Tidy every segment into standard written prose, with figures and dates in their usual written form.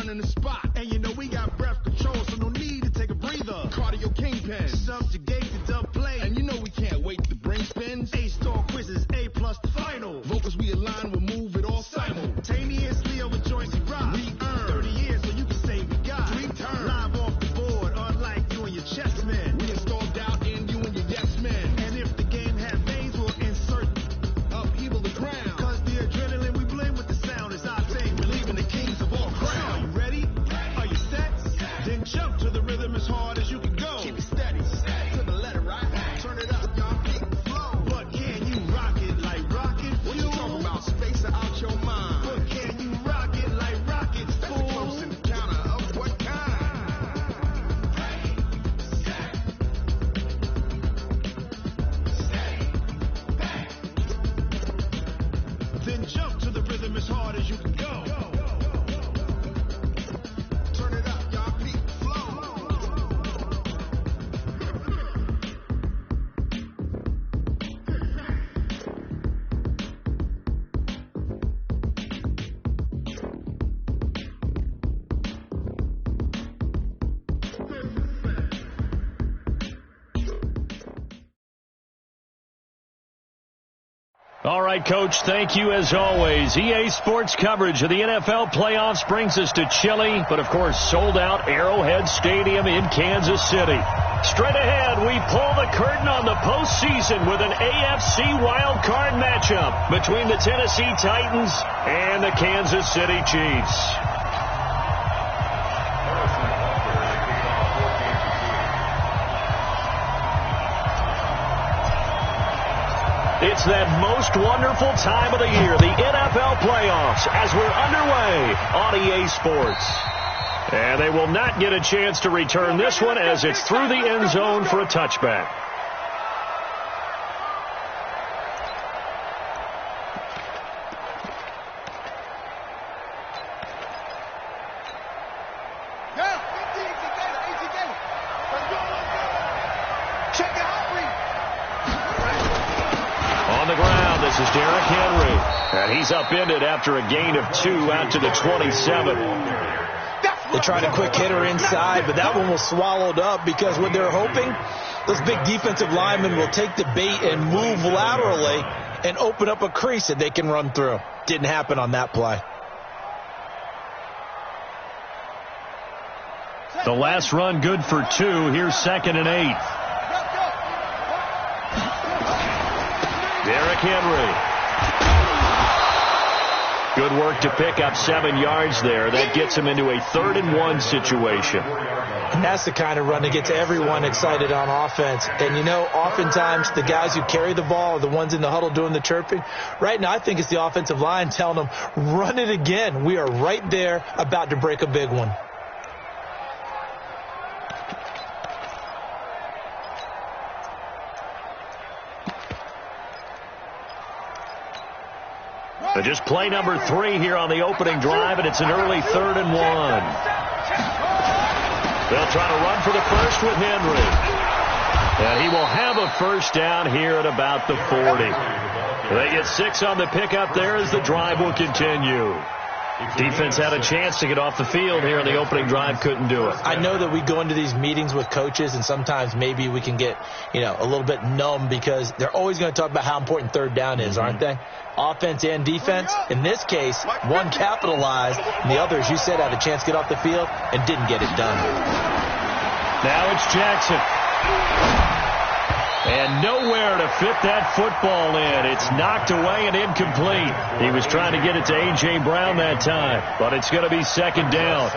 running the spot. And you know we got breath control, so no need to take a breather. Cardio kingpin, subjugate the dub play. And you know we can't wait to bring spins. A-star quizzes, A+ the final. Vocals we align, we'll move it all simultaneously over joints we rock. We earn 30 years, so you can say we got 3 turns. Live off the board, unlike you and your chess men. We installed doubt in you and your yes men. And if the game had veins, we'll insert upheaval the ground. Cause the adrenaline we blend with the sound is our thing. Relieving the kings of all crowns. Are you ready? Are you set? Then jump to the rhythm as hard as you can go. Keep it steady. To the letter, right? Turn it up, y'all. Keep the flow. But can you rock it like rocket? What you talking about? Space out your mind. But can you rock it like rockets? That's a close encounter of what kind? Then jump to the rhythm as hard as you can go. Turn it up, y'all. Keep the flow. All right, Coach, thank you as always. EA Sports coverage of the NFL playoffs brings us to chilly, but of course sold out Arrowhead Stadium in Kansas City. Straight ahead, we pull the curtain on the postseason with an AFC wildcard matchup between the Tennessee Titans and the Kansas City Chiefs. It's that most wonderful time of the year, the NFL playoffs, as we're underway on EA Sports. And they will not get a chance to return this one as it's through the end zone for a touchback. This is Derrick Henry, and he's upended after a gain of 2 out to the 27. They tried a quick hitter inside, but that one was swallowed up because what they're hoping, those big defensive linemen will take the bait and move laterally and open up a crease that they can run through. Didn't happen on that play. The last run good for 2. Here's 2nd and 8. Derrick Henry. Good work to pick up 7 yards there. That gets him into a 3rd and 1 situation. And that's the kind of run that gets everyone excited on offense. And, you know, oftentimes the guys who carry the ball are the ones in the huddle doing the chirping. Right now, I think it's the offensive line telling them, run it again. We are right there about to break a big one. Just play number 3 here on the opening drive, and it's an early 3rd and 1. They'll try to run for the first with Henry. And he will have a first down here at about the 40. They get 6 on the pickup there as the drive will continue. Defense had a chance to get off the field here in the opening drive, couldn't do it. I know that we go into these meetings with coaches, and sometimes maybe we can get, a little bit numb because they're always going to talk about how important 3rd down is, aren't they? Offense and defense. In this case, one capitalized, and the other, as you said, had a chance to get off the field and didn't get it done. Now it's Jackson. And nowhere to fit that football in. It's knocked away and incomplete. He was trying to get it to A.J. Brown that time, but it's going to be 2nd down.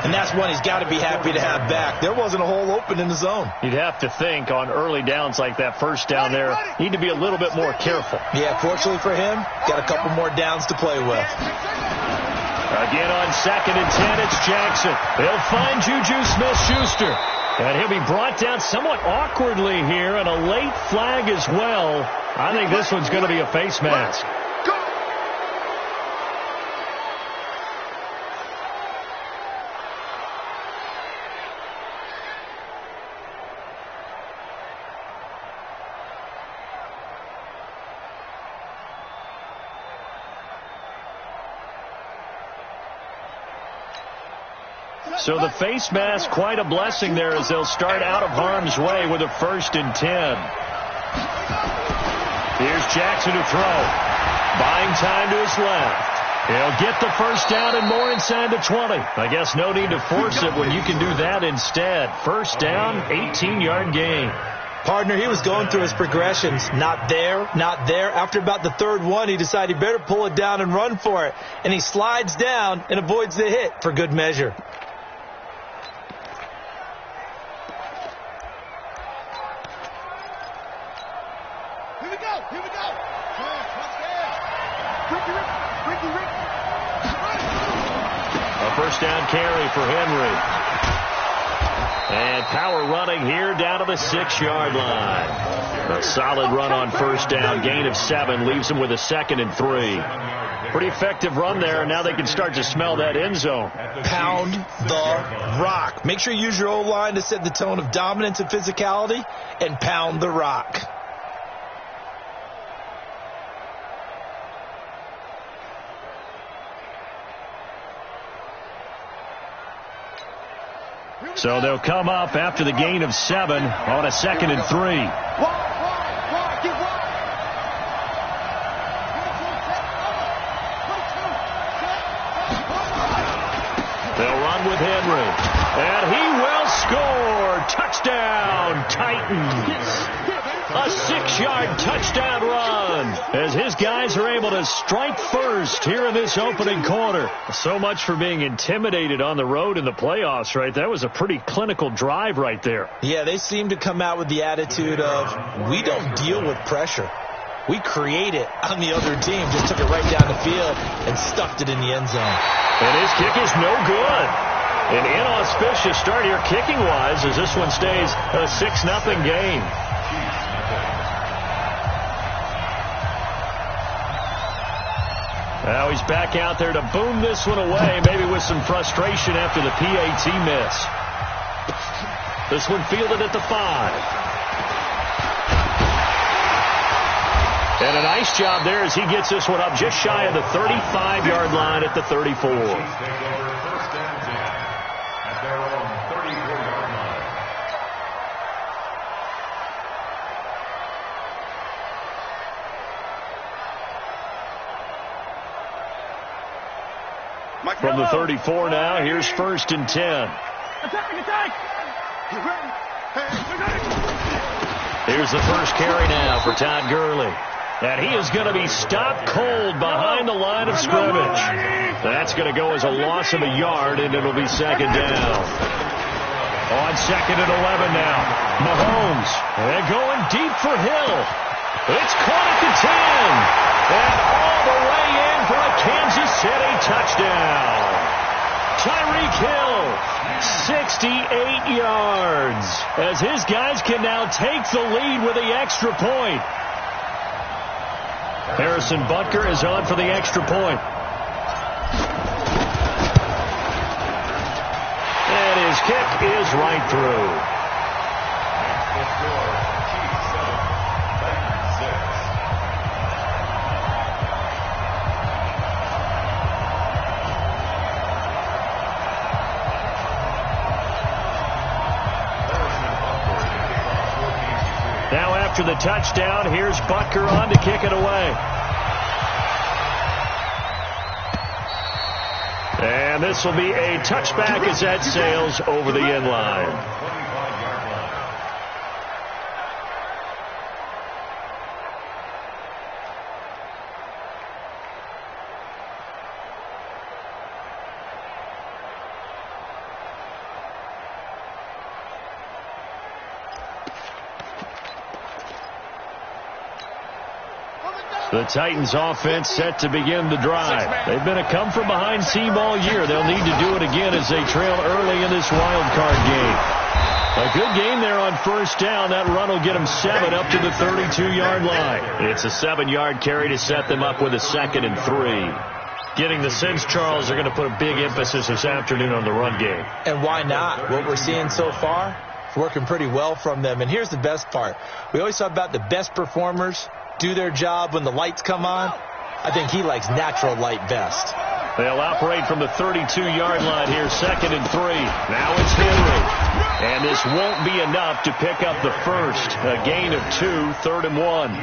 And that's one he's got to be happy to have back. There wasn't a hole open in the zone. You'd have to think on early downs like that first down there, need to be a little bit more careful. Yeah, fortunately for him, got a couple more downs to play with. Again on 2nd and 10, it's Jackson. They'll find Juju Smith-Schuster. And he'll be brought down somewhat awkwardly here, and a late flag as well. I think this one's going to be a face mask. So the face mask, quite a blessing there as they'll start out of harm's way with a 1st and 10. Here's Jackson to throw. Buying time to his left. He'll get the 1st down and more inside the 20. I guess no need to force it when you can do that instead. 1st down, 18-yard gain. Partner, he was going through his progressions. Not there, not there. After about the 3rd one, he decided he better pull it down and run for it. And he slides down and avoids the hit for good measure. Here we go. A 1st down carry for Henry. And power running here down to the 6-yard line. A solid run on 1st down. Gain of 7 leaves him with a 2nd and 3. Pretty effective run there, and now they can start to smell that end zone. Pound the rock. Make sure you use your O-line to set the tone of dominance and physicality, and pound the rock. So they'll come up after the gain of 7 on a 2nd and 3. They'll run with Henry. And he will score. Touchdown, Titans. A 6-yard touchdown run as his guys are able to strike first here in this opening quarter. So much for being intimidated on the road in the playoffs, right? That was a pretty clinical drive right there. Yeah, they seem to come out with the attitude of, we don't deal with pressure. We create it on the other team. Just took it right down the field and stuffed it in the end zone. And his kick is no good. An inauspicious start here kicking-wise as this one stays a 6-0 game. Now he's back out there to boom this one away, maybe with some frustration after the PAT miss. This one fielded at the 5. And a nice job there as he gets this one up just shy of the 35-yard line at the 34. From the 34 now, here's 1st and 10. Here's the first carry now for Todd Gurley. And he is going to be stopped cold behind the line of scrimmage. That's going to go as a loss of a yard, and it'll be 2nd down. On 2nd and 11 now. Mahomes. And going deep for Hill. It's caught at the 10. And all the way in for a Kansas City touchdown. Tyreek Hill, 68 yards, as his guys can now take the lead with the extra point. Harrison Butker is on for the extra point. And his kick is right through. Now after the touchdown, here's Butker on to kick it away. And this will be a touchback as that sails over the end line. The Titans offense set to begin the drive. They've been a come-from-behind team all year. They'll need to do it again as they trail early in this wild card game. A good game there on 1st down. That run will get them 7 up to the 32-yard line. It's a 7-yard carry to set them up with a 2nd and 3. Getting the sense, Charles, they're going to put a big emphasis this afternoon on the run game. And why not? What we're seeing so far, it's working pretty well from them. And here's the best part. We always talk about the best performers do their job when the lights come on. I think he likes natural light best. They'll operate from the 32-yard line here, 2nd and 3. Now it's Henry. And this won't be enough to pick up the first. A gain of 2, 3rd and 1.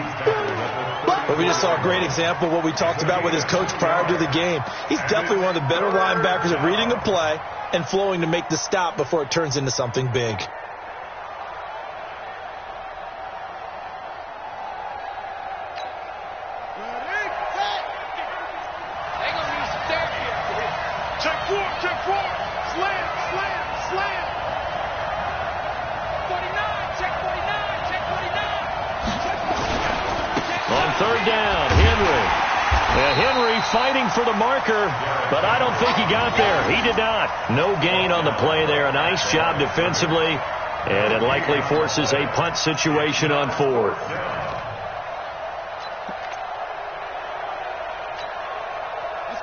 But we just saw a great example of what we talked about with his coach prior to the game. He's definitely one of the better linebackers at reading a play and flowing to make the stop before it turns into something big. Fighting for the marker, but I don't think he got there. He did not. No gain on the play there. A nice job defensively, and it likely forces a punt situation on 4th.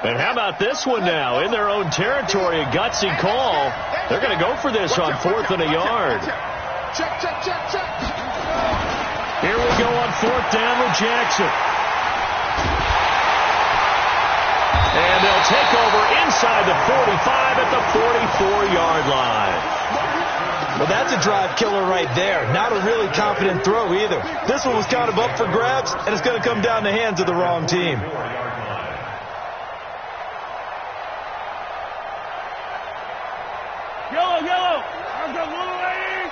And how about this one now? In their own territory, a gutsy call. They're going to go for this on 4th and a yard. Here we go on 4th down with Jackson. And they'll take over inside the 45 at the 44-yard line. Well, that's a drive killer right there. Not a really confident throw either. This one was kind of up for grabs, and it's going to come down the hands of the wrong team. Yellow. I've got little lady.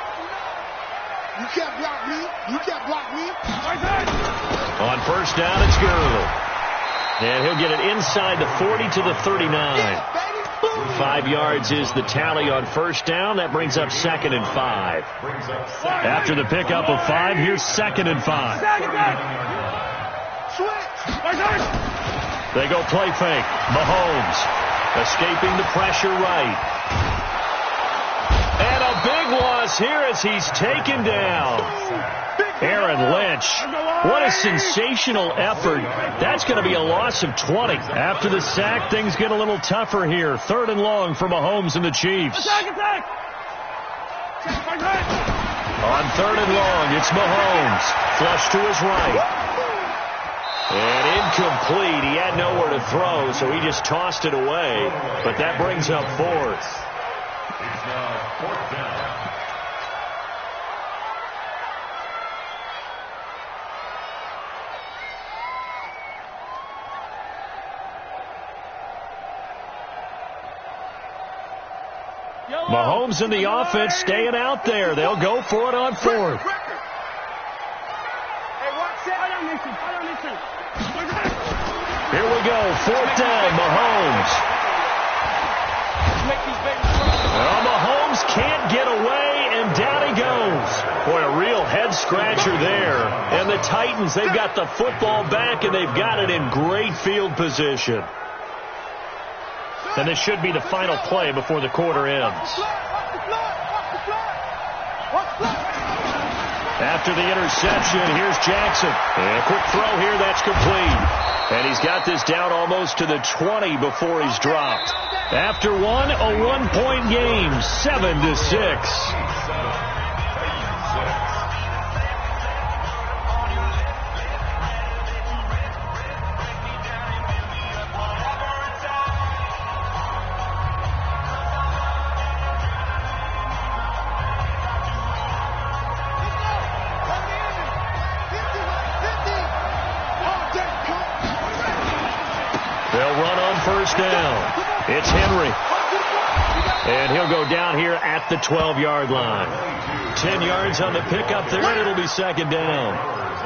You can't block me. You can't block me. On 1st down, it's Gurley. And he'll get it inside the 40 to the 39. 5 yards is the tally on 1st down. That brings up 2nd and 5. After the pickup of 5, here's 2nd and 5. They go play fake. Mahomes escaping the pressure right. And a big loss here as he's taken down. Aaron Lynch. What a sensational effort. That's going to be a loss of 20. After the sack, things get a little tougher here. 3rd and long for Mahomes and the Chiefs. On 3rd and long, it's Mahomes. Flush to his right. And incomplete. He had nowhere to throw, so he just tossed it away. But that brings up 4th. It's now 4th down. Mahomes and the offense staying out there. They'll go for it on 4th. Here we go. 4th down, Mahomes. Well, Mahomes can't get away, and down he goes. Boy, a real head-scratcher there. And the Titans, they've got the football back, and they've got it in great field position. And this should be the final play before the quarter ends. After the interception, here's Jackson. And a quick throw here, that's complete. And he's got this down almost to the 20 before he's dropped. After one, a one-point game, 7-6. It's Henry. And he'll go down here at the 12-yard line. 10 yards on the pickup there, and it'll be 2nd down.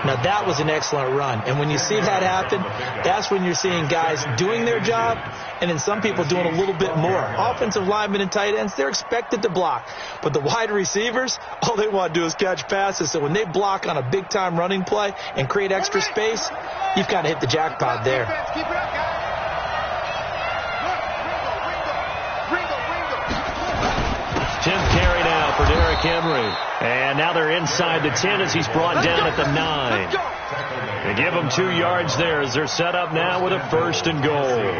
Now, that was an excellent run. And when you see that happen, that's when you're seeing guys doing their job and then some people doing a little bit more. Offensive linemen and tight ends, they're expected to block. But the wide receivers, all they want to do is catch passes. So when they block on a big-time running play and create extra space, you've kind of hit the jackpot there. 10th carry now for Derrick Henry. And now they're inside the 10 as he's brought down at the 9. They give him 2 yards there as they're set up now with a 1st and goal.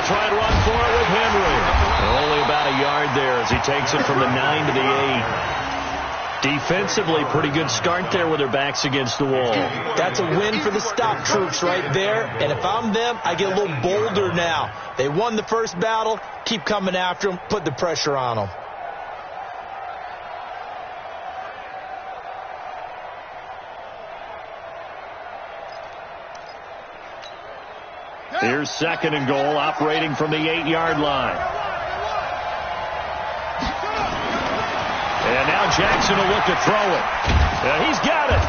They'll try and run for it with Henry. Only about a yard there as he takes it from the 9 to the 8. Defensively, pretty good start there with their backs against the wall. That's a win for the stop troops right there. And if I'm them, I get a little bolder now. They won the first battle. Keep coming after them. Put the pressure on them. Here's 2nd and goal, operating from the 8-yard line. And now Jackson will look to throw it. And he's got it.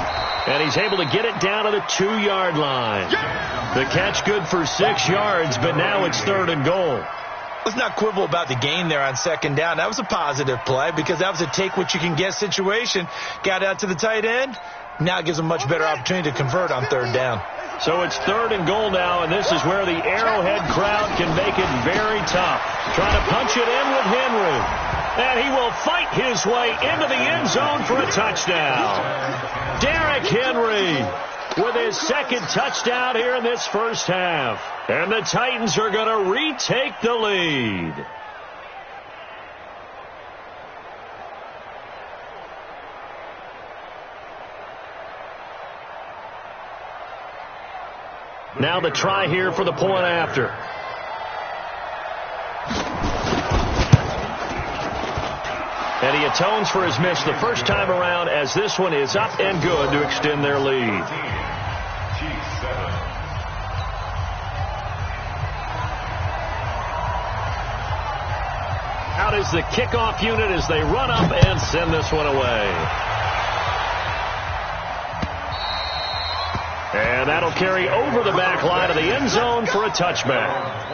And he's able to get it down to the 2-yard line. The catch good for 6 yards, but now it's 3rd and goal. Let's not quibble about the gain there on 2nd down. That was a positive play because that was a take-what-you-can-get situation. Got out to the tight end. Now it gives them a much better opportunity to convert on 3rd down. So it's 3rd and goal now, and this is where the Arrowhead crowd can make it very tough. Trying to punch it in with Henry. And he will fight his way into the end zone for a touchdown. Derrick Henry with his 2nd touchdown here in this first half. And the Titans are going to retake the lead. Now the try here for the point after. And he atones for his miss the first time around as this one is up and good to extend their lead. Out is the kickoff unit as they run up and send this one away. And that'll carry over the back line of the end zone for a touchback.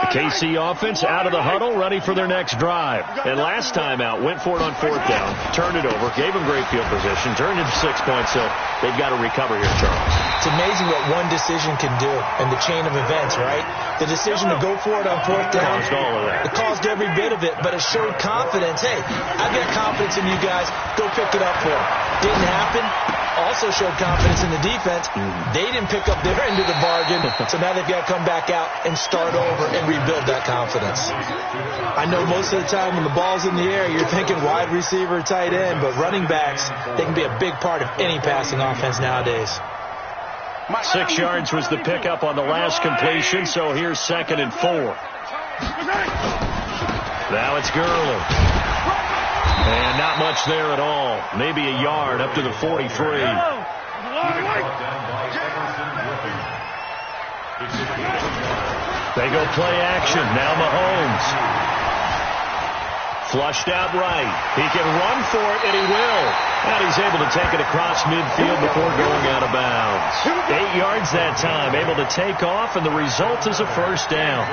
KC offense out of the huddle, ready for their next drive. And last time out, went for it on 4th down, turned it over, gave them great field position, turned into 6 points, so they've got to recover here, Charles. It's amazing what one decision can do in the chain of events, right? The decision to go for it on 4th down, caused all of that. It caused every bit of it, but it showed confidence. Hey, I've got confidence in you guys. Go pick it up for them. Didn't happen. Also showed confidence in the defense. They didn't pick up their end of the bargain, so now they've got to come back out and start over and rebuild that confidence. I know most of the time when the ball's in the air, you're thinking wide receiver, tight end, but running backs, they can be a big part of any passing offense nowadays. 6 yards was the pickup on the last completion, so here's 2nd and 4. Now it's Gurley. And not much there at all. Maybe a yard up to the 43. They go play action. Now Mahomes. Flushed out right. He can run for it, and he will. And he's able to take it across midfield before going out of bounds. 8 yards that time. Able to take off, and the result is a first down.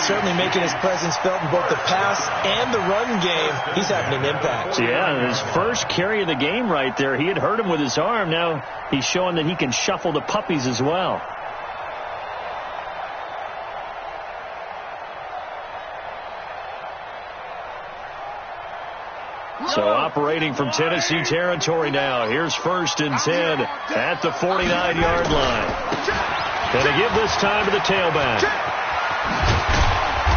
Certainly making his presence felt in both the pass and the run game. He's having an impact. Yeah, his first carry of the game right there. He had hurt him with his arm. Now he's showing that he can shuffle the puppies as well. So operating from Tennessee territory now. Here's 1st and 10 at the 49-yard line. And they give this time to the tailback.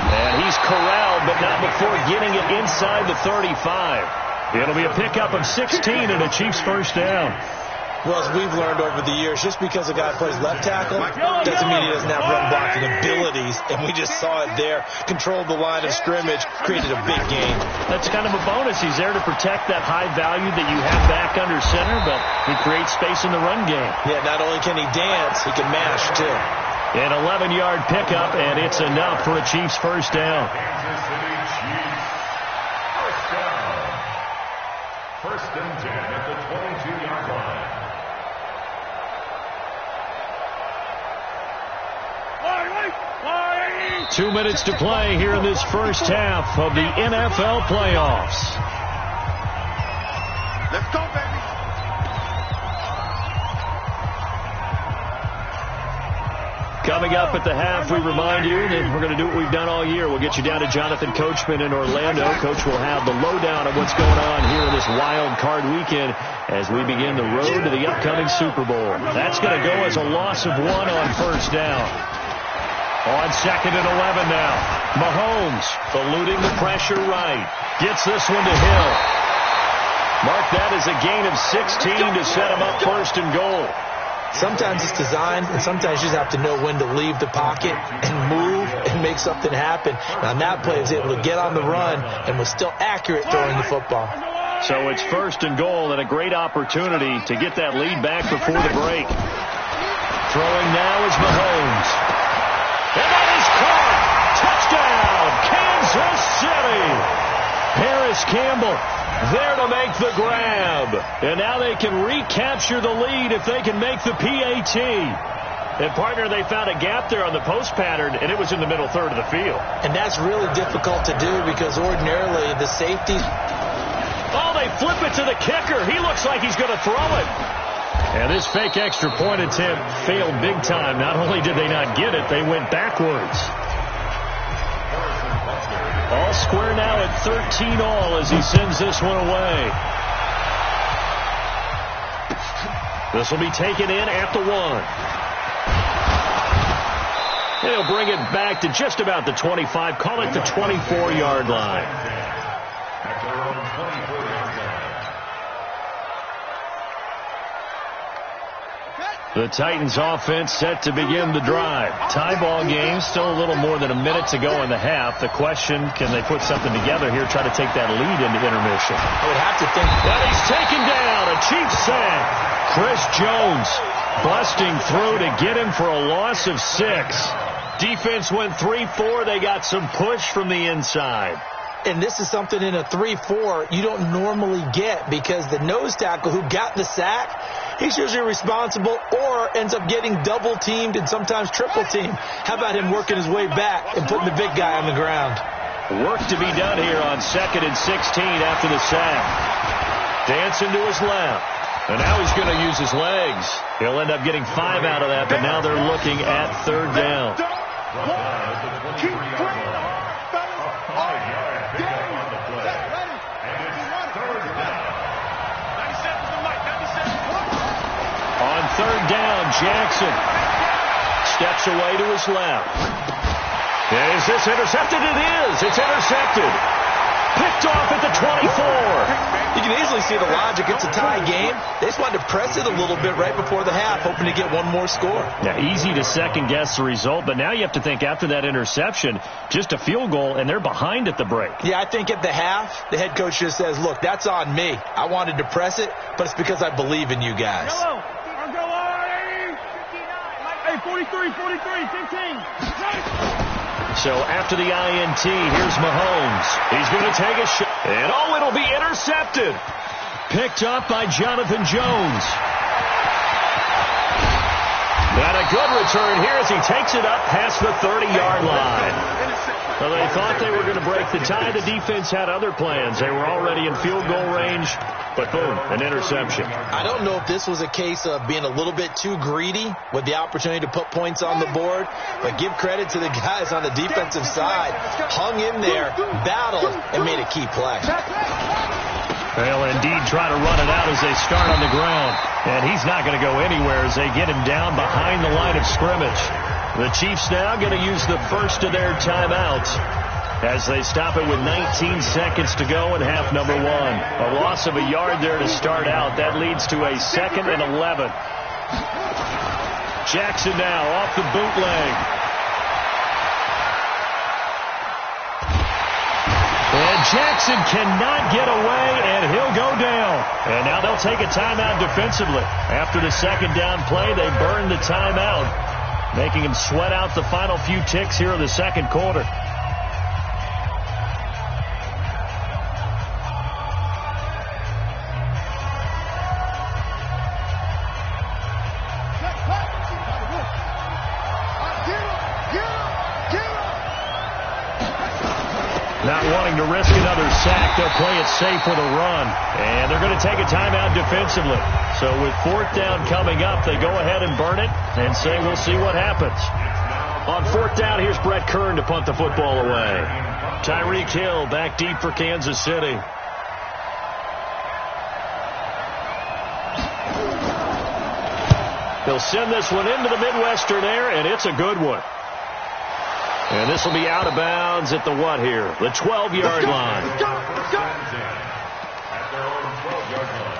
And he's corralled, but not before getting it inside the 35. It'll be a pickup of 16 and a Chiefs first down. Well, as we've learned over the years, just because a guy plays left tackle doesn't mean he doesn't have run blocking abilities. And we just saw it there. Controlled the line of scrimmage, created a big gain. That's kind of a bonus. He's there to protect that high value that you have back under center, but he creates space in the run game. Yeah, not only can he dance, he can mash, too. An 11-yard pickup, and it's enough for a Chiefs first down. First and 10 at the 22-yard line. 2 minutes to play here in this first half of the NFL playoffs. Let's go, baby. Coming up at the half, we remind you that we're going to do what we've done all year. We'll get you down to Jonathan Coachman in Orlando. Coach will have the lowdown of what's going on here in this wild card weekend as we begin the road to the upcoming Super Bowl. That's going to go as a loss of 1 on first down. On 2nd and 11 now. Mahomes eluding the pressure right. Gets this one to Hill. Mark that as a gain of 16 to set him up 1st and goal. Sometimes it's designed, and sometimes you just have to know when to leave the pocket and move and make something happen. And on that play, he was able to get on the run and was still accurate throwing the football. So it's 1st and goal and a great opportunity to get that lead back before the break. Throwing now is Mahomes. And that is caught. Touchdown, Kansas City. Harris Campbell there to make the grab. And now they can recapture the lead if they can make the PAT. And, partner, they found a gap there on the post pattern, and it was in the middle third of the field. And that's really difficult to do because ordinarily the safety... Oh, they flip it to the kicker. He looks like he's going to throw it. And this fake extra point attempt failed big time. Not only did they not get it, they went backwards. All square now at 13 all as he sends this one away. This will be taken in at the 1. He'll bring it back to just about the 25. Call it the 24-yard line. At their own 24-yard line. The Titans offense set to begin the drive. Tie ball game, still a little more than a minute to go in the half. The question, can they put something together here, try to take that lead into intermission? I would have to think. But he's taken down, a cheap sack. Chris Jones busting through to get him for a loss of 6. Defense went 3-4. They got some push from the inside. And this is something in a 3-4 you don't normally get because the nose tackle who got the sack, he's usually responsible or ends up getting double-teamed and sometimes triple-teamed. How about him working his way back and putting the big guy on the ground? Work to be done here on 2nd and 16 after the sack. Dancing to his left. And now he's going to use his legs. He'll end up getting 5 out of that, but now they're looking at 3rd down. On 3rd down, Jackson steps away to his left. Is this intercepted? It is. It's intercepted. Picked off at the 24. You can easily see the logic. It's a tie game. They just wanted to press it a little bit right before the half, hoping to get one more score. Yeah, easy to second-guess the result, but now you have to think after that interception, just a field goal, and they're behind at the break. Yeah, I think at the half, the head coach just says, look, that's on me. I wanted to press it, but it's because I believe in you guys. Hello. I'll go on. 59. Hey, 43, 15. So after the INT, here's Mahomes. He's going to take a shot. And oh, it'll be intercepted. Picked up by Jonathan Jones. And a good return here as he takes it up past the 30-yard line. Well, they thought they were going to break the tie. The defense had other plans. They were already in field goal range, but boom, an interception. I don't know if this was a case of being a little bit too greedy with the opportunity to put points on the board, but give credit to the guys on the defensive side. Hung in there, battled, and made a key play. They'll indeed try to run it out as they start on the ground. And he's not going to go anywhere as they get him down behind the line of scrimmage. The Chiefs now going to use the first of their timeouts as they stop it with 19 seconds to go in half number 1. A loss of a yard there to start out. That leads to a 2nd and 11. Jackson now off the bootleg. And Jackson cannot get away, and he'll go down. And now they'll take a timeout defensively. After the 2nd down play, they burn the timeout, making him sweat out the final few ticks here in the 2nd quarter. Not wanting to risk another sack, they'll play it safe with a run. And they're going to take a timeout defensively. So with 4th down coming up, they go ahead and burn it and say we'll see what happens. On fourth down, here's Brett Kern to punt the football away. Tyreek Hill back deep for Kansas City. He'll send this one into the Midwestern air, and it's a good one. And this will be out of bounds at the what here? The 12-yard line. At their own 12-yard line.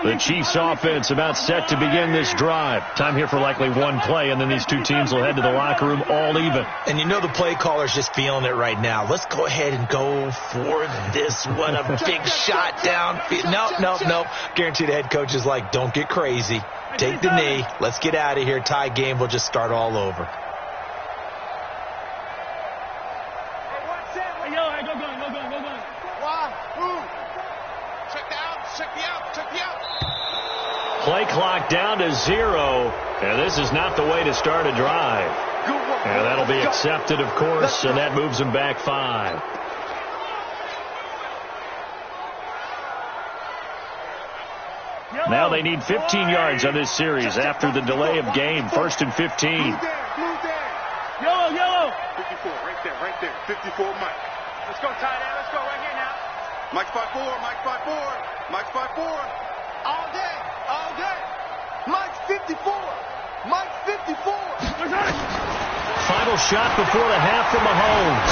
The Chiefs offense about set to begin this drive. Time here for likely one play, and then these two teams will head to the locker room all even. And you know the play caller's just feeling it right now. Let's go ahead and go for this one. A big shot downfield. No. Guarantee the head coach is like, don't get crazy. Take the knee. Let's get out of here. Tie game. We'll just start all over. Play clock down to 0, and this is not the way to start a drive. And that'll be accepted, of course, and that moves them back 5. Now they need 15 yards on this series after the delay of game. 1st and 15. Yellow. 54, right there. 54, Mike. Let's go, tight end. Let's go right here now. Mike's 5'4", Mike's 5'4", Mike's 5'4". All day. Mike's 54. Mike's 54. Final shot before the half from Mahomes.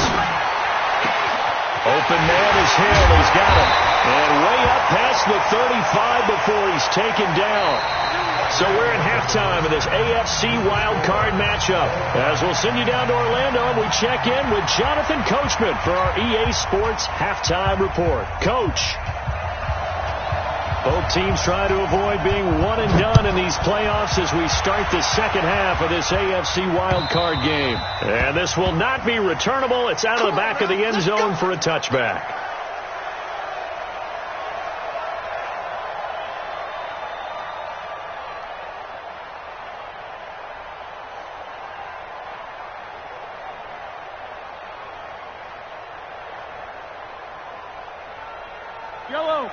Open man is Hill. He's got it. And way up past the 35 before he's taken down. So we're in halftime of this AFC wildcard matchup. As we'll send you down to Orlando, and we check in with Jonathan Coachman for our EA Sports Halftime Report. Coach. Both teams try to avoid being one and done in these playoffs as we start the second half of this AFC wildcard game. And this will not be returnable. It's out of the back of the end zone for a touchback.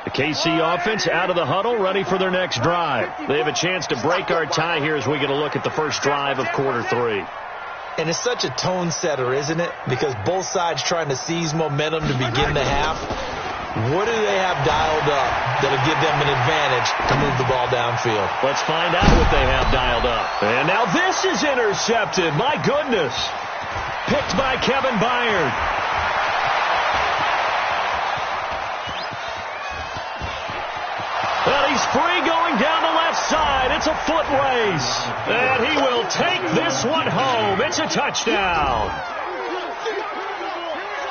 The KC offense out of the huddle, ready for their next drive. They have a chance to break our tie here as we get a look at the first drive of quarter 3. And it's such a tone setter, isn't it? Because both sides trying to seize momentum to begin the half. What do they have dialed up that'll give them an advantage to move the ball downfield? Let's find out what they have dialed up. And now this is intercepted. My goodness. Picked by Kevin Byard. Well, he's free going down the left side. It's a foot race. And he will take this one home. It's a touchdown.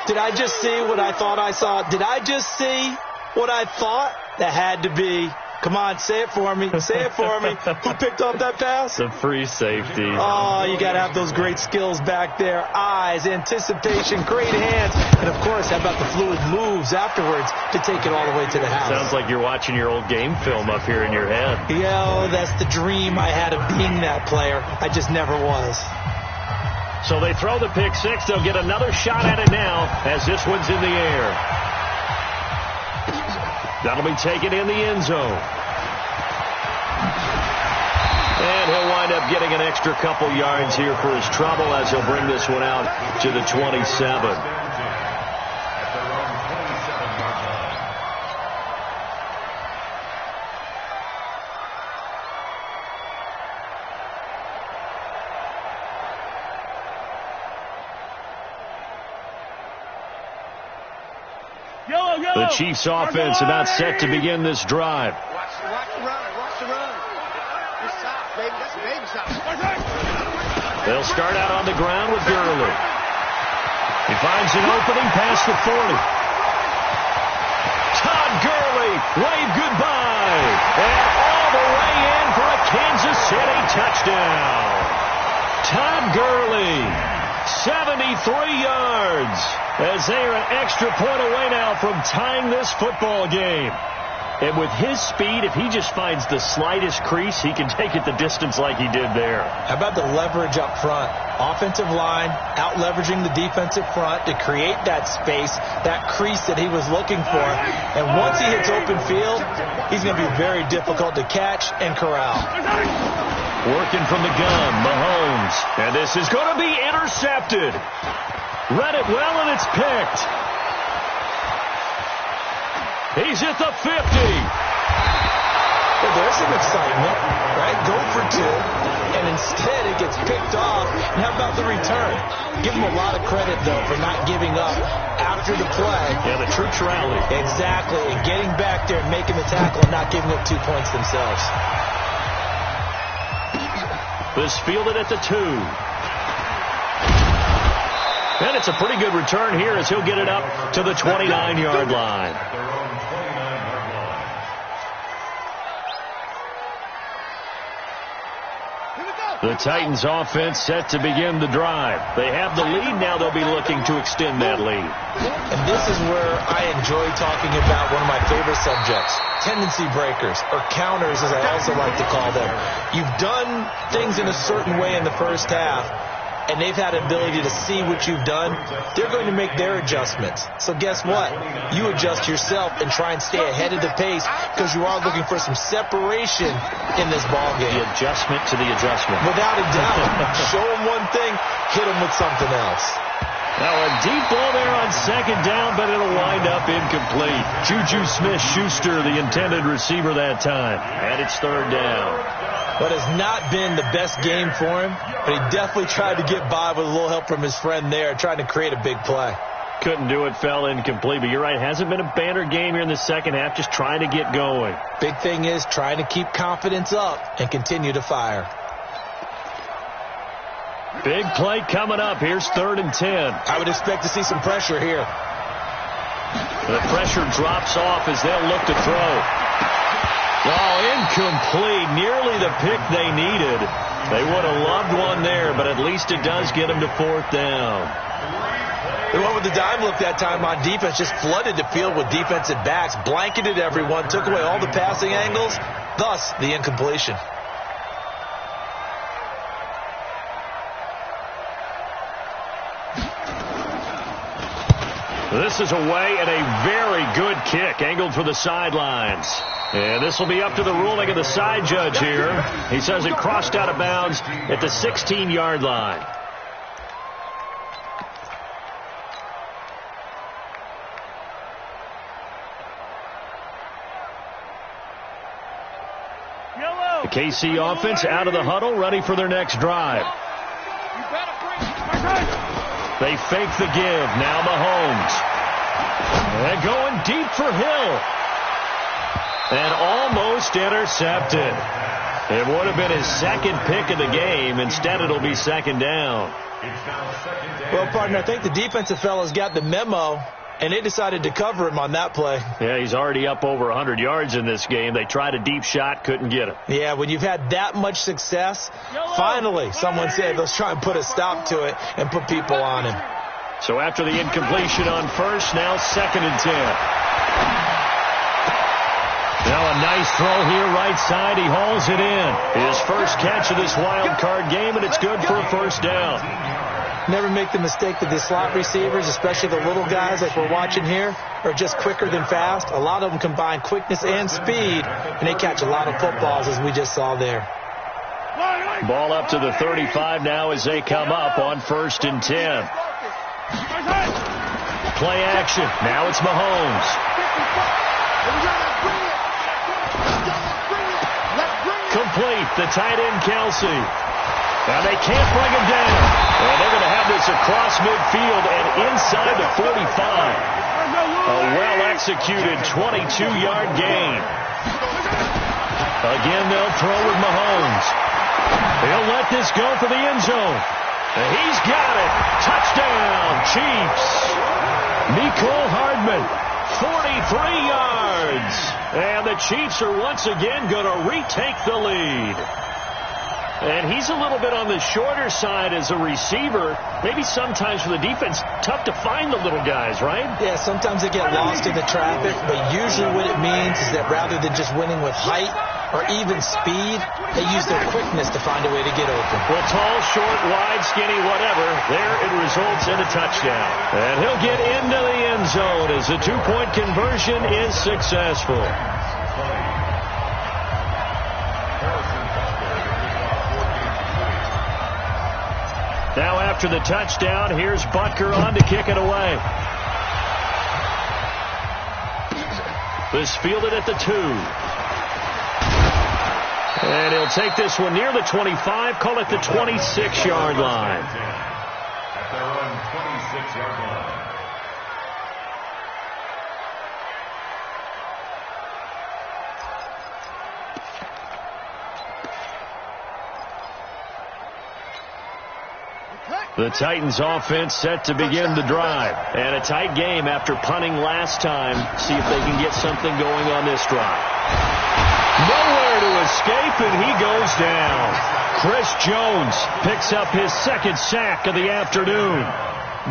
Did I just see what I thought I saw? Did I just see what I thought? That had to be. Come on, say it for me. Say it for me. Who picked up that pass? The free safety. Oh, you got to have those great skills back there. Eyes, anticipation, great hands. And, of course, how about the fluid moves afterwards to take it all the way to the house? Sounds like you're watching your old game film up here in your head. Yeah, that's the dream I had of being that player. I just never was. So they throw the pick 6. They'll get another shot at it now as this one's in the air. That'll be taken in the end zone. And he'll wind up getting an extra couple yards here for his trouble as he'll bring this one out to the 27. The Chiefs offense about set to begin this drive. Watch the run. Watch the run. Good stop, baby. That's a baby stop. They'll start out on the ground with Gurley. He finds an opening past the 40. Todd Gurley, wave goodbye. And all the way in for a Kansas City touchdown. Todd Gurley, 73 yards. As they are an extra point away now from tying this football game. And with his speed, if he just finds the slightest crease, he can take it the distance like he did there. How about the leverage up front? Offensive line out-leveraging the defensive front to create that space, that crease that he was looking for. And once he hits open field, he's going to be very difficult to catch and corral. Working from the gun, Mahomes. And this is going to be intercepted. Read it well, and it's picked. He's at the 50. Well, there's some excitement, right? Go for two, and instead it gets picked off. And how about the return? Give him a lot of credit, though, for not giving up after the play. Yeah, the troops rallied. Exactly, and getting back there and making the tackle and not giving up 2 points themselves. This fielded at the 2. And it's a pretty good return here as he'll get it up to the 29-yard line. The Titans offense set to begin the drive. They have the lead. Now they'll be looking to extend that lead. And this is where I enjoy talking about one of my favorite subjects, tendency breakers, or counters as I also like to call them. You've done things in a certain way in the first half, and they've had an ability to see what you've done. They're going to make their adjustments. So guess what? You adjust yourself and try and stay ahead of the pace because you are looking for some separation in this ballgame. The adjustment to the adjustment. Without a doubt. Show them one thing, hit them with something else. Now a deep ball there on second down, but it'll wind up incomplete. Juju Smith-Schuster, the intended receiver that time. And it's third down. But has not been the best game for him, but he definitely tried to get by with a little help from his friend there, trying to create a big play. Couldn't do it, fell incomplete, but you're right, hasn't been a banner game here in the second half, just trying to get going. Big thing is trying to keep confidence up and continue to fire. Big play coming up. Here's 3rd and 10. I would expect to see some pressure here. The pressure drops off as they'll look to throw. Oh, incomplete. Nearly the pick they needed. They would have loved one there, but at least it does get them to 4th down. They went with the dime look that time on defense, just flooded the field with defensive backs, blanketed everyone, took away all the passing angles, thus the incompletion. This is away and a very good kick, angled for the sidelines. And this will be up to the ruling of the side judge here. He says it crossed out of bounds at the 16-yard line. The KC offense out of the huddle, ready for their next drive. They fake the give. Now Mahomes. And going deep for Hill. And almost intercepted. It would have been his second pick of the game. Instead, it'll be 2nd down. Well, partner, I think the defensive fellas got the memo, and they decided to cover him on that play. Yeah, he's already up over 100 yards in this game. They tried a deep shot, couldn't get him. Yeah, when you've had that much success, finally someone said, let's try and put a stop to it and put people on him. So after the incompletion on first, now 2nd and 10. Now a nice throw here, right side. He hauls it in. His first catch of this wild card game, and it's good for a 1st down. Never make the mistake that the slot receivers, especially the little guys like we're watching here, are just quicker than fast. A lot of them combine quickness and speed, and they catch a lot of footballs, as we just saw there. Ball up to the 35 now as they come up on 1st and 10. Play action. Now it's Mahomes. Complete. The tight end, Kelsey. Now they can't bring him down. And they're going to have this across midfield and inside the 45. A well-executed 22-yard gain. Again, they'll throw with Mahomes. He'll let this go for the end zone. And he's got it. Touchdown, Chiefs. Mecole Hardman, 43 yards. And the Chiefs are once again going to retake the lead. And he's a little bit on the shorter side as a receiver. Maybe sometimes for the defense, tough to find the little guys, right? Yeah, sometimes they get lost in the traffic, but usually what it means is that rather than just winning with height or even speed, they use their quickness to find a way to get open. Well, tall, short, wide, skinny, whatever, there it results in a touchdown. And he'll get into the end zone as the two-point conversion is successful. Now after the touchdown, here's Butker on to kick it away. This fielded at the 2. And he'll take this one near the 25, call it the 26-yard line. At their own 26-yard line. The Titans offense set to begin the drive. And a tight game after punting last time. See if they can get something going on this drive. Nowhere to escape, and he goes down. Chris Jones picks up his second sack of the afternoon.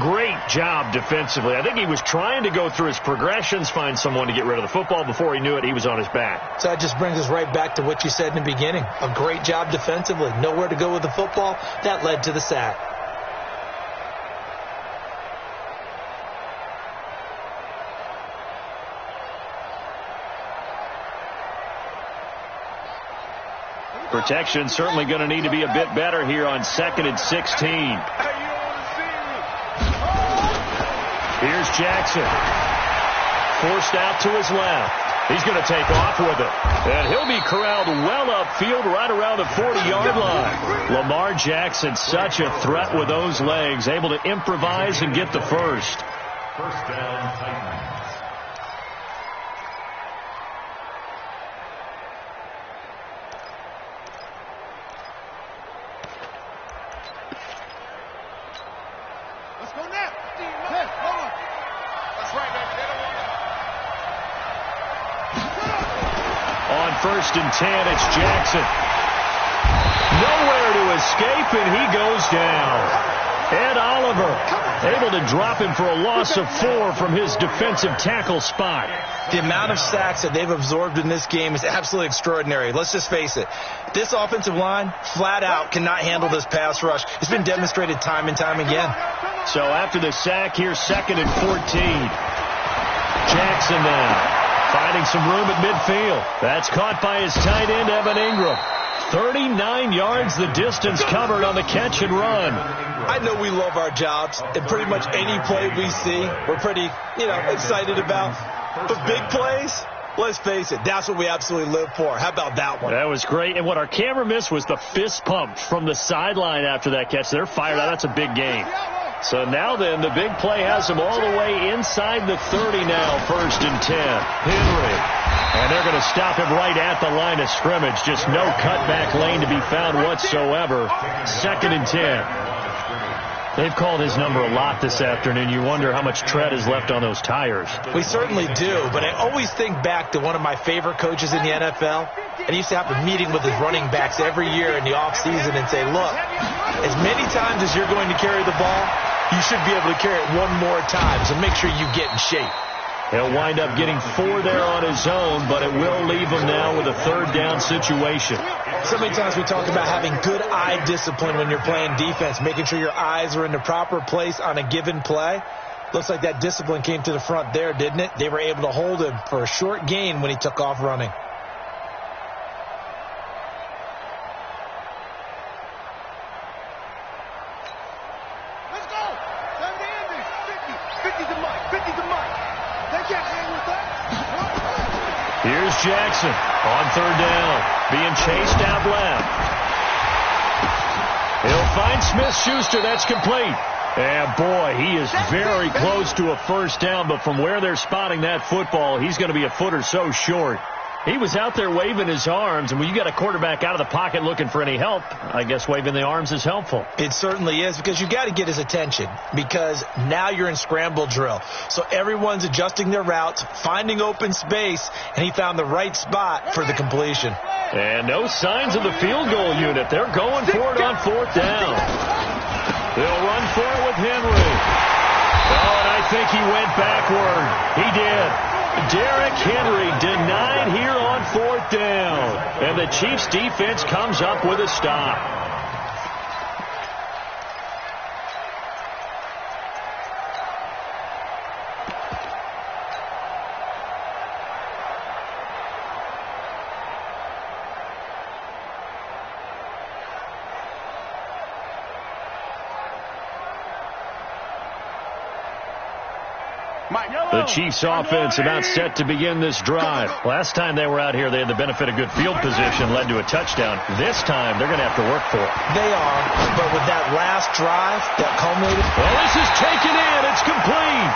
Great job defensively. I think he was trying to go through his progressions, find someone to get rid of the football. Before he knew it, he was on his back. So that just brings us right back to what you said in the beginning. A great job defensively. Nowhere to go with the football. That led to the sack. Protection certainly going to need to be a bit better here on 2nd and 16. Here's Jackson. Forced out to his left. He's going to take off with it. And he'll be corralled well upfield right around the 40-yard line. Lamar Jackson, such a threat with those legs, able to improvise and get the first. First down, Titans. On 1st and 10, it's Jackson. Nowhere to escape, and he goes down. Ed Oliver able to drop him for a loss of 4 from his defensive tackle spot. The amount of sacks that they've absorbed in this game is absolutely extraordinary. Let's just face it. This offensive line, flat out, cannot handle this pass rush. It's been demonstrated time and time again. So after the sack, here's 2nd and 14. Jackson now. Finding some room at midfield. That's caught by his tight end, Evan Ingram. 39 yards the distance covered on the catch and run. I know we love our jobs, and pretty much any play we see, we're pretty, excited about. But big plays, let's face it, that's what we absolutely live for. How about that one? That was great. And what our camera missed was the fist pump from the sideline after that catch. They're fired out. That's a big game. So now then, the big play has him all the way inside the 30 now, 1st and 10. Henry. And they're going to stop him right at the line of scrimmage. Just no cutback lane to be found whatsoever. 2nd and 10. They've called his number a lot this afternoon. You wonder how much tread is left on those tires. We certainly do, but I always think back to one of my favorite coaches in the NFL. And he used to have a meeting with his running backs every year in the offseason and say, look, as many times as you're going to carry the ball, you should be able to carry it one more time, so make sure you get in shape. He'll wind up getting 4 there on his own, but it will leave him now with a 3rd down situation. So many times we talk about having good eye discipline when you're playing defense, making sure your eyes are in the proper place on a given play. Looks like that discipline came to the front there, didn't it? They were able to hold him for a short gain when he took off running. Here's Jackson on 3rd down, being chased out left. He'll find Smith-Schuster. That's complete. And, boy, he is very close to a 1st down, but from where they're spotting that football, he's going to be a foot or so short. He was out there waving his arms, and when you got a quarterback out of the pocket looking for any help, I guess waving the arms is helpful. It certainly is, because you got to get his attention, because now you're in scramble drill. So everyone's adjusting their routes, finding open space, and he found the right spot for the completion. And no signs of the field goal unit. They're going for it on fourth down. They'll run for it with Henry. Oh, and I think he went backward. He did. Derrick Henry denied here on fourth down. And the Chiefs defense comes up with a stop. The Chiefs offense about set to begin this drive. Last time they were out here, they had the benefit of good field position, led to a touchdown. This time, they're going to have to work for it. They are, but with that last drive that culminated. Well, this is taken in. It's complete.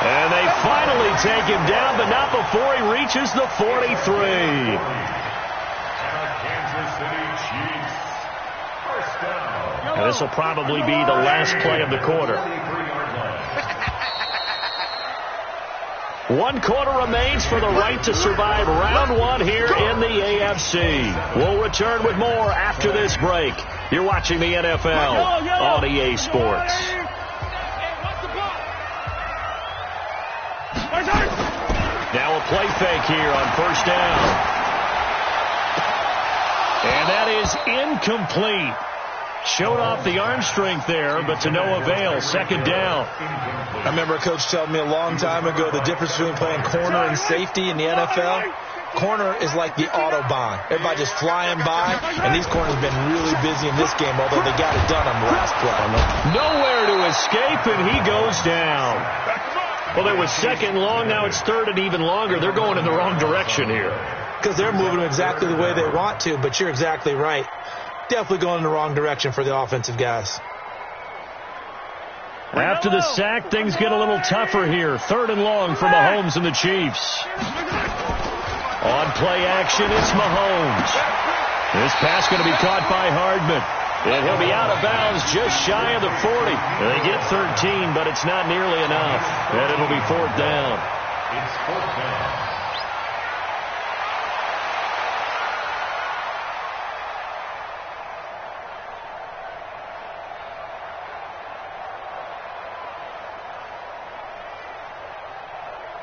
And they finally take him down, but not before he reaches the 43. Kansas City Chiefs. First down. This will probably be the last play of the quarter. 1 quarter remains for the right to survive round 1 here in the AFC. We'll return with more after this break. You're watching the NFL on EA Sports. Now a play fake here on first down. And that is incomplete. Showed off the arm strength there, but to no avail. Second down. I remember a coach telling me a long time ago the difference between playing corner and safety in the NFL. Corner is like the Autobahn. Everybody just flying by, and these corners have been really busy in this game, although they got it done on the last play. Nowhere to escape, and he goes down. Well, it was second long. Now it's third and even longer. They're going in the wrong direction here. Because they're moving exactly the way they want to, but you're exactly right. Definitely going in the wrong direction for the offensive guys. After the sack, things get a little tougher here. Third and long for Mahomes and the Chiefs. On play action, it's Mahomes. This pass going to be caught by Hardman. And he'll be out of bounds just shy of the 40. They get 13, but it's not nearly enough. And it'll be fourth down. It's fourth down.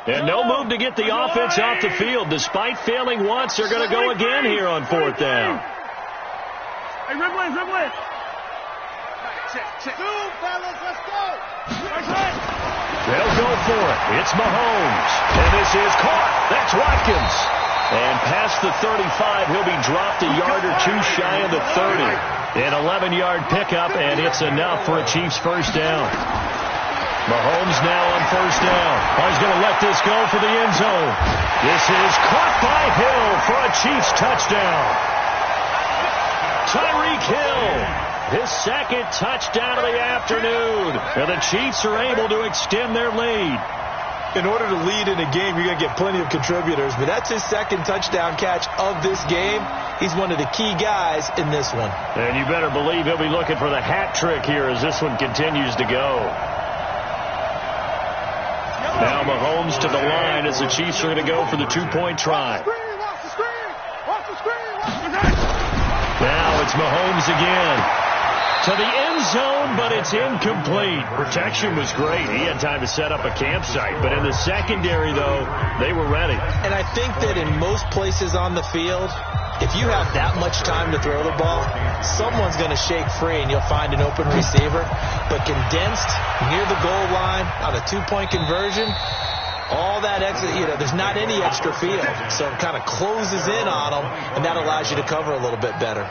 And no move to get the offense off the field. Despite failing once, they're going to go again here on fourth down. Hey, dribble it. Two, fellas, let's go. They'll go for it. It's Mahomes. And this is caught. That's Watkins. And past the 35, he'll be dropped a yard or two shy of the 30. An 11-yard pickup, and it's enough for a Chiefs first down. Mahomes now on first down. He's going to let this go for the end zone. This is caught by Hill for a Chiefs touchdown. Tyreek Hill, his second touchdown of the afternoon. And the Chiefs are able to extend their lead. In order to lead in a game, you're going to get plenty of contributors, but that's his second touchdown catch of this game. He's one of the key guys in this one. And you better believe he'll be looking for the hat trick here as this one continues to go. Now Mahomes to the line as the Chiefs are going to go for the two-point try. Now it's Mahomes again. To the end zone, but it's incomplete. Protection was great. He had time to set up a campsite. But in the secondary, though, they were ready. And I think that in most places on the field, if you have that much time to throw the ball, someone's going to shake free and you'll find an open receiver. But condensed near the goal line on a two-point conversion, all that extra, there's not any extra field. So it kind of closes in on them, and that allows you to cover a little bit better.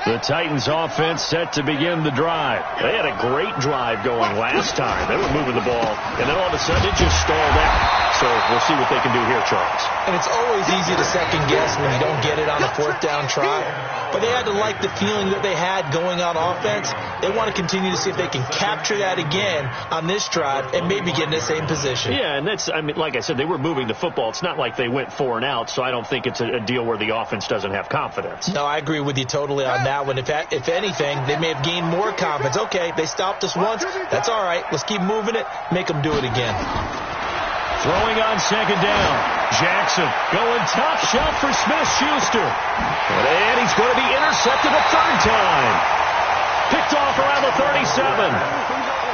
The Titans offense set to begin the drive. They had a great drive going last time. They were moving the ball, and then all of a sudden it just stalled out. So we'll see what they can do here, Charles. And it's always easy to second guess when you don't get it on a fourth down try. But they had to like the feeling that they had going on offense. They want to continue to see if they can capture that again on this drive and maybe get in the same position. Yeah, and that's, I mean, like I said, they were moving the football. It's not like they went 4 and out, so I don't think it's a deal where the offense doesn't have confidence. No, I agree with you totally on that one. If anything, they may have gained more confidence. Okay, they stopped us once. That's all right. Let's keep moving it. Make them do it again. Throwing on second down. Jackson going top shelf for Smith-Schuster. And he's going to be intercepted a third time. Picked off around the 37.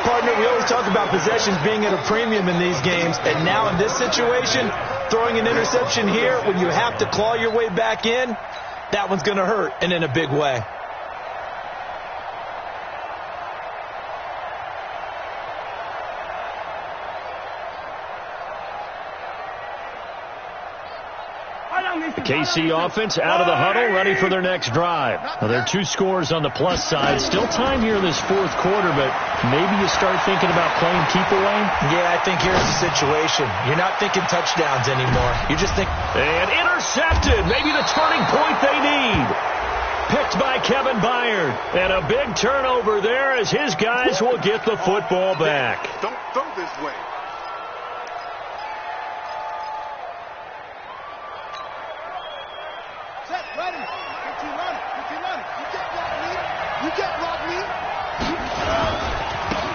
Partner, we always talk about possessions being at a premium in these games. And now in this situation, throwing an interception here when you have to claw your way back in, that one's going to hurt, and in a big way. The KC offense out of the huddle, ready for their next drive. Now, there are 2 scores on the plus side. Still time here in this fourth quarter, but maybe you start thinking about playing keep away? Yeah, I think here's the situation. You're not thinking touchdowns anymore. You just think... And intercepted. Maybe the turning point they need. Picked by Kevin Byard. And a big turnover there as his guys will get the football back. Don't throw this way.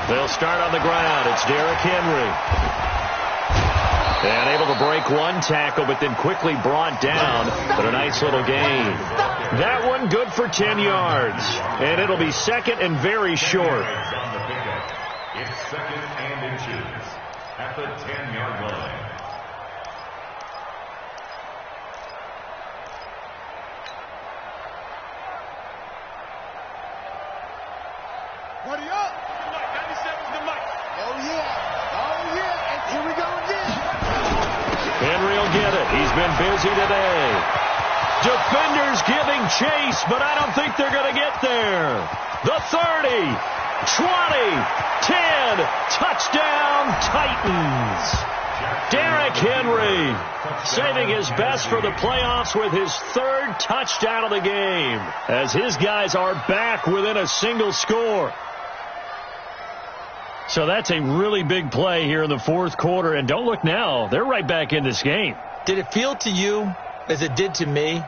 They'll start on the ground. It's Derrick Henry. And able to break one tackle, but then quickly brought down. But a nice little gain. That one good for 10 yards. And it'll be second and very short. It's second and inches at the 10-yard line. Buddy up. Oh, yeah. Oh, yeah. And here we go again. Henry will get it. He's been busy today. Defenders giving chase, but I don't think they're going to get there. The 30, 20, 10, touchdown Titans. Derrick Henry saving his best for the playoffs with his 3rd touchdown of the game as his guys are back within a single score. So that's a really big play here in the fourth quarter. And don't look now. They're right back in this game. Did it feel to you, as it did to me,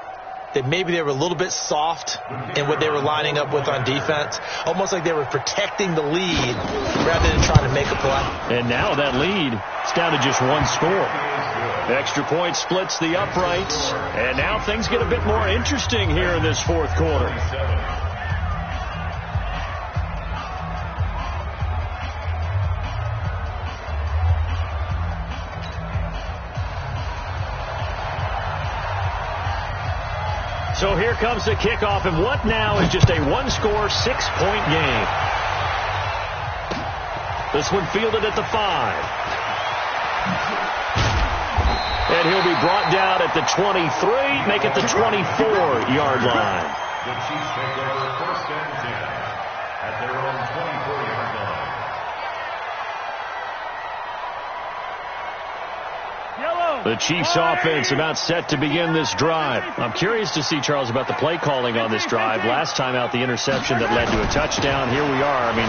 that maybe they were a little bit soft in what they were lining up with on defense? Almost like they were protecting the lead rather than trying to make a play. And now that lead is down to just 1 score. Extra point splits the uprights. And now things get a bit more interesting here in this fourth quarter. So here comes the kickoff, and what now is just a 1-score, 6-point game. This one fielded at the 5. And he'll be brought down at the 23, make it the 24-yard line. The Chiefs take over 1st and 10 at their own 24-yard line. The Chiefs offense about set to begin this drive. I'm curious to see, Charles, about the play calling on this drive. Last time out, the interception that led to a touchdown. Here we are. I mean,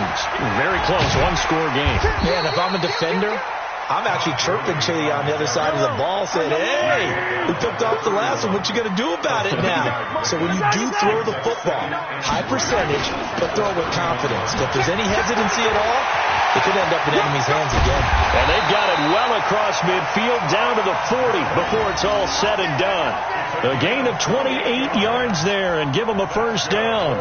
very close, 1-score game. Yeah, and if I'm a defender, I'm actually chirping to you on the other side of the ball, saying, hey, we picked off the last one. What you going to do about it now? So when you do throw the football, high percentage, but throw it with confidence. If there's any hesitancy at all, it could end up in enemy's hands again. And they've got it well across midfield down to the 40 before it's all said and done. A gain of 28 yards there and give them a first down.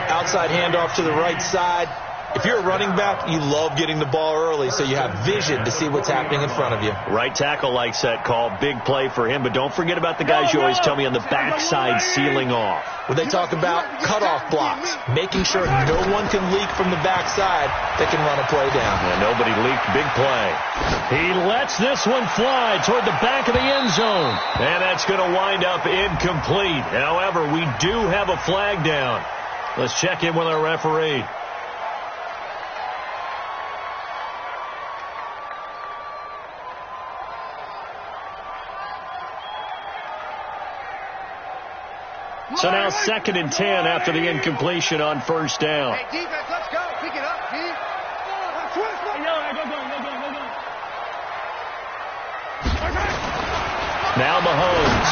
Outside handoff to the right side. If you're a running back, you love getting the ball early so you have vision to see what's happening in front of you. Right tackle likes that call. Big play for him. But don't forget about the guys you always tell me on the backside sealing off. When they talk about cutoff blocks, making sure no one can leak from the backside that can run a play down. And nobody leaked. Big play. He lets this one fly toward the back of the end zone. And that's going to wind up incomplete. However, we do have a flag down. Let's check in with our referee. So now 2nd and 10 after the incompletion on first down. Hey, defense, let's go. Pick it up, G. Now Mahomes.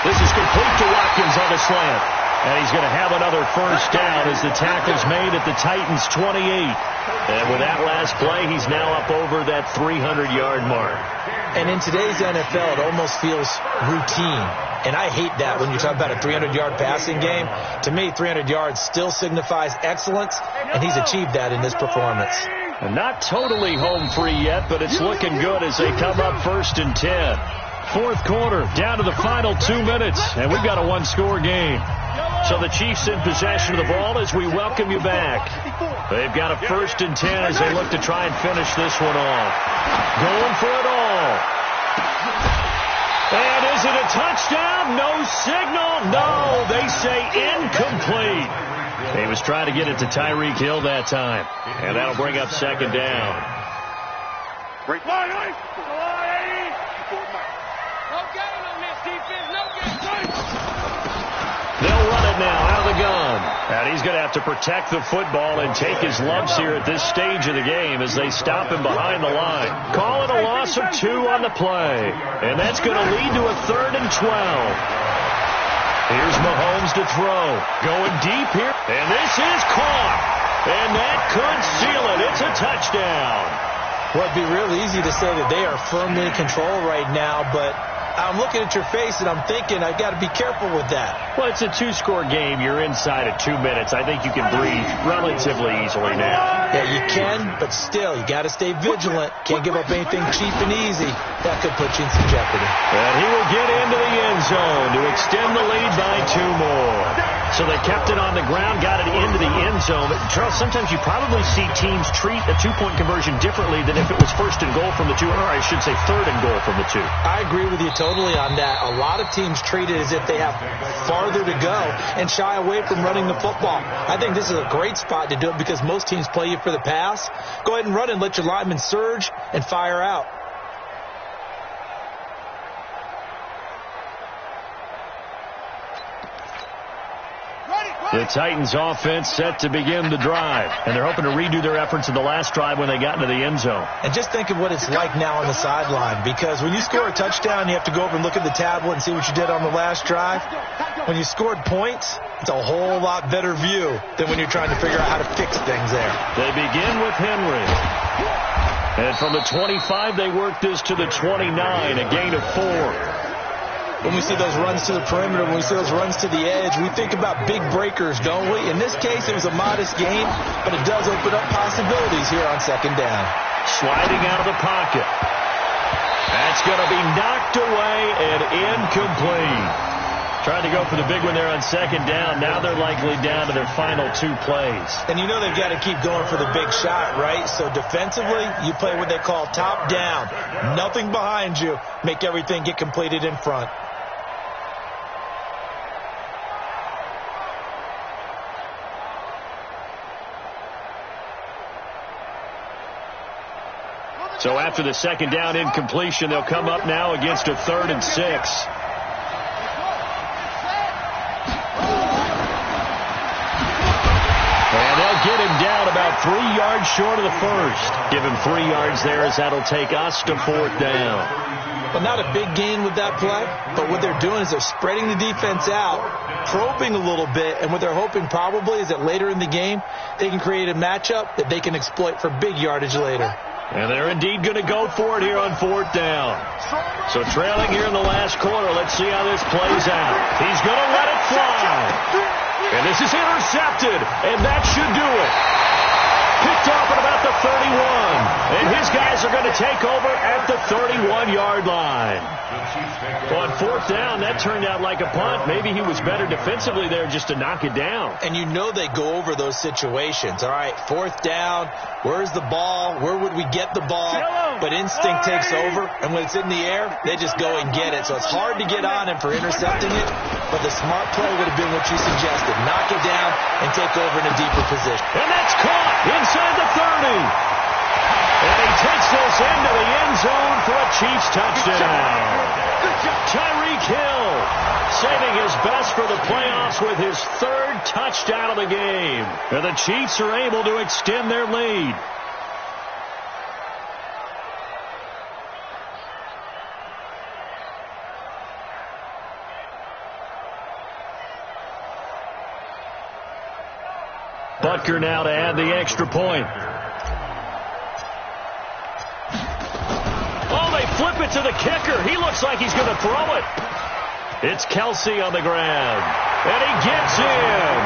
This is complete to Watkins on the slant. And he's going to have another first down as the tackle's made at the Titans' 28. And with that last play, he's now up over that 300-yard mark. And in today's NFL, it almost feels routine. And I hate that when you talk about a 300-yard passing game. To me, 300 yards still signifies excellence, and he's achieved that in this performance. And not totally home free yet, but it's looking good as they come up 1st and 10. Fourth quarter, down to the final 2 minutes, and we've got a one-score game. So the Chiefs in possession of the ball as we welcome you back. They've got a 1st and 10 as they look to try and finish this one off. Going for it all. And is it a touchdown? No signal. No, they say incomplete. He was trying to get it to Tyreek Hill that time. And that'll bring up 2nd down. Break. They'll run it now out of the gun. And he's going to have to protect the football and take his lumps here at this stage of the game as they stop him behind the line. Call it a loss of 2 on the play. And that's going to lead to a 3rd and 12. Here's Mahomes to throw. Going deep here. And this is caught. And that could seal it. It's a touchdown. Well, it'd be real easy to say that they are firmly in control right now, but I'm looking at your face and I'm thinking I've got to be careful with that. Well, it's a 2-score game. You're inside of 2 minutes. I think you can breathe relatively easily now. Yeah, you can, but still, you got to stay vigilant. Can't give up anything cheap and easy. That could put you in some jeopardy. And he will get into the end zone to extend the lead by 2 more. So they kept it on the ground, got it into the end zone. But Charles, sometimes you probably see teams treat a 2-point conversion differently than if it was 1st and goal from the 2, or I should say 3rd and goal from the 2. I agree with you totally on that. A lot of teams treat it as if they have farther to go and shy away from running the football. I think this is a great spot to do it because most teams play you for the pass. Go ahead and run and let your linemen surge and fire out. The Titans offense set to begin the drive. And they're hoping to redo their efforts in the last drive when they got into the end zone. And just think of what it's like now on the sideline. Because when you score a touchdown, you have to go over and look at the tablet and see what you did on the last drive. When you scored points, it's a whole lot better view than when you're trying to figure out how to fix things there. They begin with Henry. And from the 25, they work this to the 29, a gain of 4. When we see those runs to the perimeter, when we see those runs to the edge, we think about big breakers, don't we? In this case, it was a modest gain, but it does open up possibilities here on 2nd down. Sliding out of the pocket. That's going to be knocked away and incomplete. Trying to go for the big one there on 2nd down. Now they're likely down to their final 2 plays. And you know they've got to keep going for the big shot, right? So defensively, you play what they call top down. Nothing behind you. Make everything get completed in front. So after the 2nd down incompletion, they'll come up now against a 3rd and 6. And they'll get him down about 3 yards short of the first. Give him 3 yards there as that'll take us to 4th down. Well, not a big gain with that play, but what they're doing is they're spreading the defense out, probing a little bit, and what they're hoping probably is that later in the game, they can create a matchup that they can exploit for big yardage later. And they're indeed going to go for it here on 4th down. So trailing here in the last quarter, let's see how this plays out. He's going to let it fly. And this is intercepted, and that should do it. Picked off at about the 31. And his guys are going to take over at the 31-yard line. On fourth down, that turned out like a punt. Maybe he was better defensively there just to knock it down. And you know they go over those situations. All right, fourth down, where's the ball? Where would we get the ball? But instinct takes over, and when it's in the air, they just go and get it. So it's hard to get on him for intercepting it, but the smart play would have been what you suggested. Knock it down and take over in a deeper position. And that's caught inside the 30. And he takes this into the end zone for a Chiefs touchdown. Tyreek Hill saving his best for the playoffs with his third touchdown of the game. And the Chiefs are able to extend their lead. Butker now to add the extra point. Oh, they flip it to the kicker. He looks like he's going to throw it. It's Kelsey on the ground. And he gets in.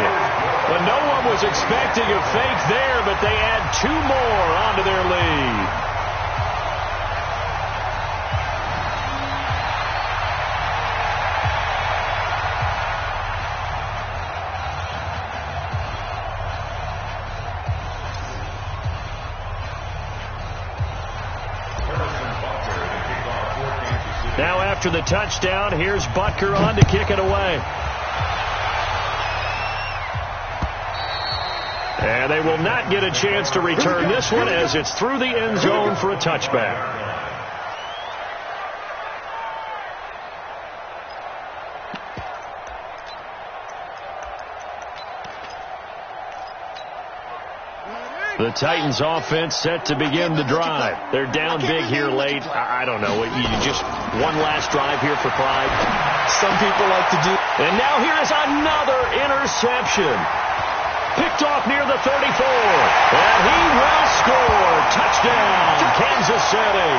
But no one was expecting a fake there, but they add 2 more onto their lead. Now after the touchdown, here's Butker on to kick it away. And they will not get a chance to return this one as it's through the end zone for a touchback. The Titans offense set to begin the drive. They're down big here late. I don't know. You just one last drive here for pride. Some people like to do. And now here is another interception. Picked off near the 34. And he will score. Touchdown, Kansas City.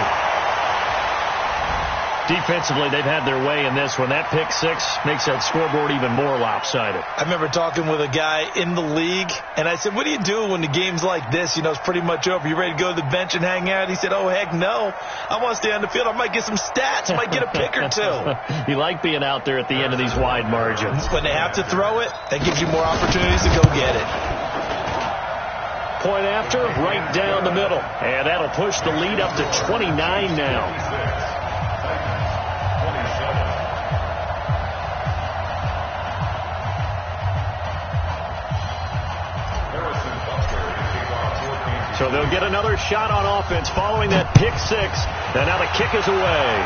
Defensively, they've had their way in this one. That pick six makes that scoreboard even more lopsided. I remember talking with a guy in the league, and I said, what do you do when the game's like this? You know, it's pretty much over. You ready to go to the bench and hang out? He said, oh, heck no. I want to stay on the field. I might get some stats. I might get a pick or two. You like being out there at the end of these wide margins. When they have to throw it, that gives you more opportunities to go get it. Point after, right down the middle. And that'll push the lead up to 29 now. So they'll get another shot on offense following that pick six. And now the kick is away.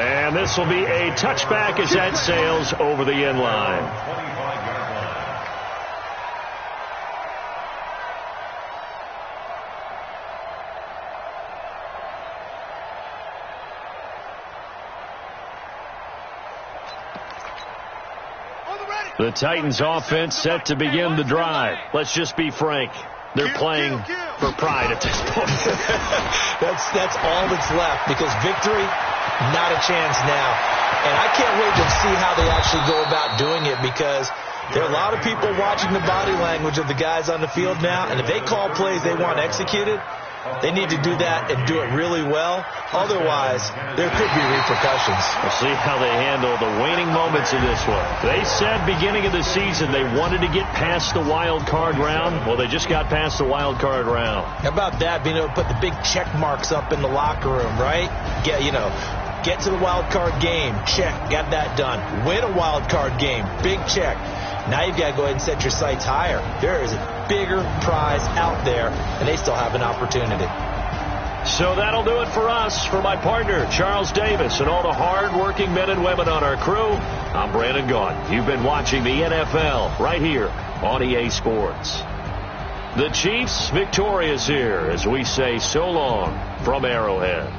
And this will be a touchback as that sails over the end line. The Titans offense set to begin the drive. Let's just be frank. They're playing for pride at this point. That's all that's left, because victory, not a chance now. And I can't wait to see how they actually go about doing it, because there are a lot of people watching the body language of the guys on the field now, and if they call plays they want executed, they need to do that and do it really well. Otherwise, there could be repercussions. We'll see how they handle the waning moments of this one. They said beginning of the season they wanted to get past the wild card round. Well, they just got past the wild card round. How about that, being able to put the big check marks up in the locker room, right? Get to the wild card game. Check. Got that done. Win a wild card game. Big check. Now you've got to go ahead and set your sights higher. There is a bigger prize out there, and they still have an opportunity. So that'll do it for us. For my partner, Charles Davis, and all the hard-working men and women on our crew, I'm Brandon Gaudin. You've been watching the NFL right here on EA Sports. The Chiefs victorious here as we say so long from Arrowhead.